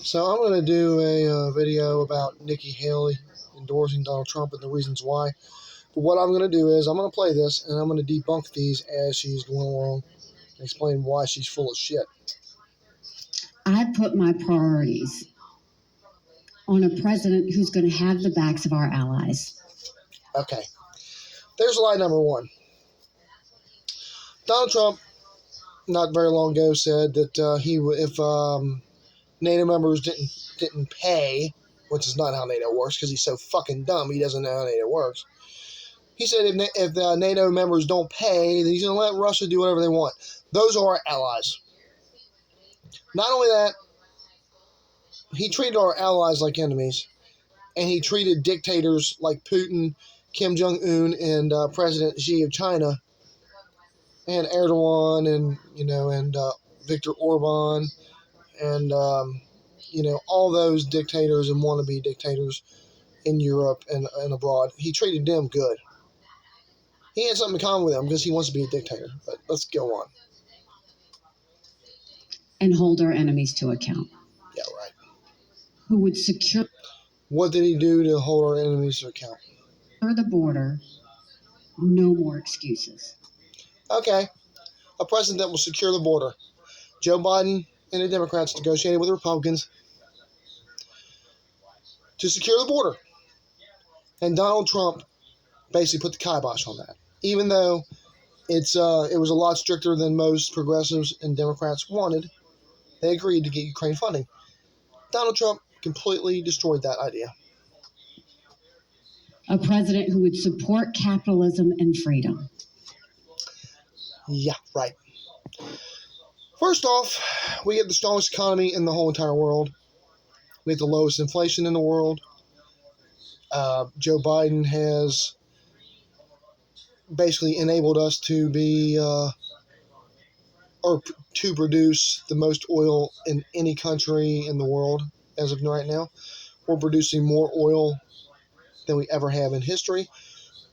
So I'm going to do a video about Nikki Haley endorsing Donald Trump and the reasons why. But what I'm going to do is I'm going to play this and I'm going to debunk these as she's going along and explain why she's full of shit. I put my priorities on a president who's going to have the backs of our allies. Okay. There's lie number one. Donald Trump, not very long ago, said that if NATO members didn't pay, which is not how NATO works because he's so fucking dumb he doesn't know how NATO works. He said if the NATO members don't pay, then he's going to let Russia do whatever they want. Those are our allies. Not only that, he treated our allies like enemies, and he treated dictators like Putin, Kim Jong-un, and President Xi of China, and Erdogan, and Viktor Orban, and all those dictators and wannabe dictators in Europe and abroad. He treated them good. He had something in common with them because he wants to be a dictator. But let's go on. And hold our enemies to account. Yeah, right. Who would secure What did he do to hold our enemies to account? the border? No more excuses. Okay. A president that will secure the border. Joe Biden and the Democrats negotiated with the Republicans to secure the border. And Donald Trump basically put the kibosh on that. Even though it was a lot stricter than most progressives and Democrats wanted, they agreed to get Ukraine funding. Donald Trump completely destroyed that idea. A president who would support capitalism and freedom. Yeah, right. First off, we have the strongest economy in the whole entire world. We have the lowest inflation in the world. Joe Biden has basically enabled us to to produce the most oil in any country in the world as of right now. We're producing more oil than we ever have in history.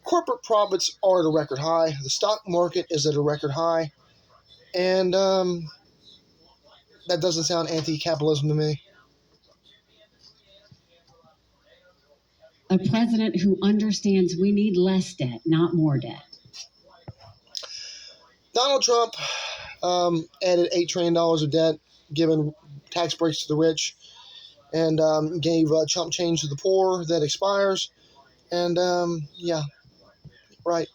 Corporate profits are at a record high. The stock market is at a record high. And that doesn't sound anti-capitalism to me. A president who understands we need less debt, not more debt. Donald Trump added $8 trillion of debt, given tax breaks to the rich, and gave chump change to the poor that expires. And, yeah, right.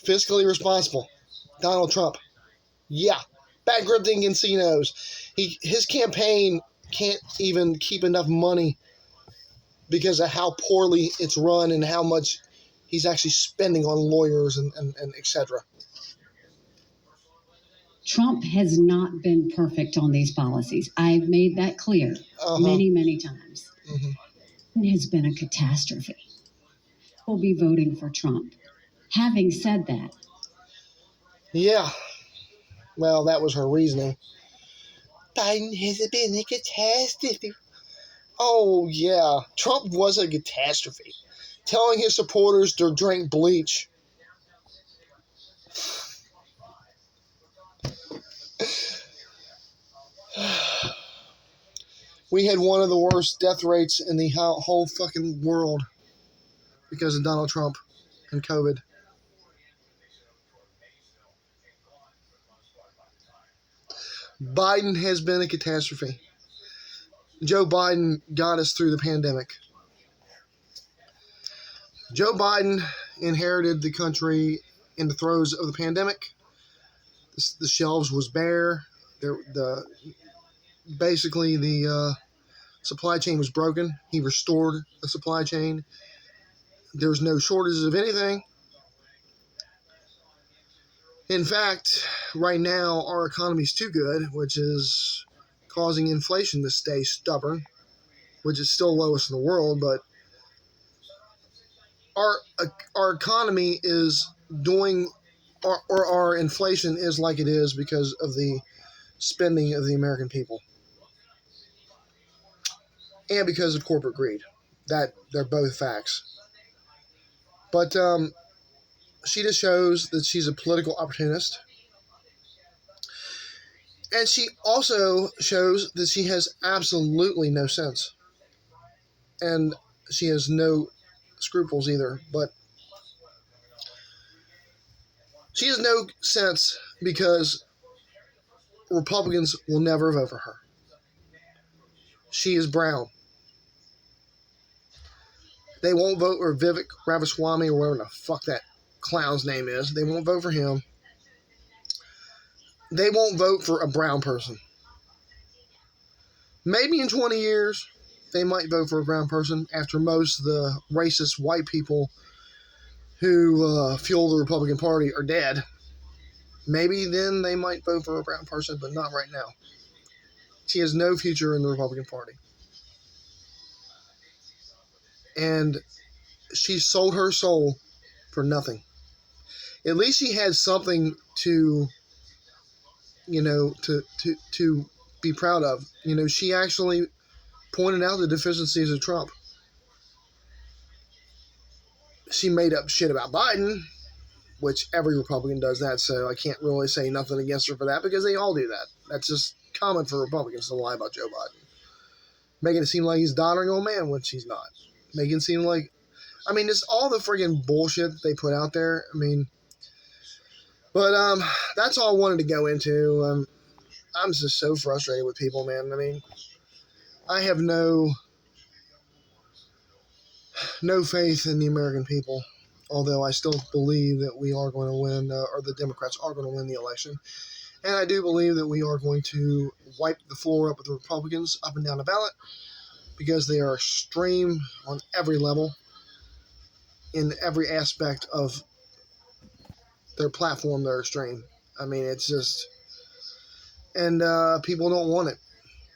Fiscally responsible. Donald Trump. Yeah. Bankrupting casinos. His campaign can't even keep enough money because of how poorly it's run and how much he's actually spending on lawyers and etc. Trump has not been perfect on these policies. I've made that clear many, many times. It has been a catastrophe. We'll be voting for Trump. Having said that. Yeah. Well, that was her reasoning. Biden has been a catastrophe. Oh, yeah. Trump was a catastrophe. Telling his supporters to drink bleach. We had one of the worst death rates in the whole fucking world because of Donald Trump and COVID. Biden has been a catastrophe. Joe Biden got us through the pandemic. Joe Biden inherited the country in the throes of the pandemic. The shelves was bare. Basically the supply chain was broken. He restored the supply chain. There was no shortages of anything. In fact, right now our economy is too good, which is causing inflation to stay stubborn, which is still lowest in the world, but our economy is doing, or our inflation is like it is because of the spending of the American people. And because of corporate greed. That they're both facts. But she just shows that she's a political opportunist. And she also shows that she has absolutely no sense. And she has no scruples either. But she has no sense because Republicans will never vote for her. She is brown. They won't vote for Vivek Ramaswamy or whatever the fuck that clown's name is. They won't vote for him. They won't vote for a brown person. Maybe in 20 years, they might vote for a brown person after most of the racist white people who fuel the Republican Party are dead. Maybe then they might vote for a brown person, but not right now. She has no future in the Republican Party. And she sold her soul for nothing. At least she had something to, to be proud of. She actually pointed out the deficiencies of Trump. She made up shit about Biden, which every Republican does that, so I can't really say nothing against her for that because they all do that. That's just common for Republicans to lie about Joe Biden. Making it seem like he's a doddering old man, which he's not. Making it seem like, just all the friggin' bullshit that they put out there. But that's all I wanted to go into. I'm just so frustrated with people, man. I have no faith in the American people, although I still believe that we are going to win, or the Democrats are going to win the election. And I do believe that we are going to wipe the floor up with the Republicans up and down the ballot because they are extreme on every level, in every aspect of their platform. They're extreme. It's just, and people don't want it.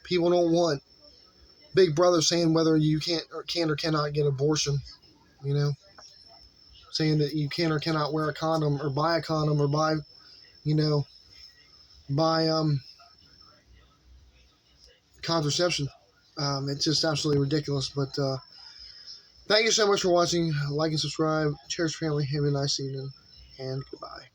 People don't want Big Brother saying whether you can or cannot get abortion, saying that you can or cannot wear a condom or buy a condom or buy contraception. It's just absolutely ridiculous. But thank you so much for watching. Like and subscribe. Cheers, family. Have a nice evening, and goodbye.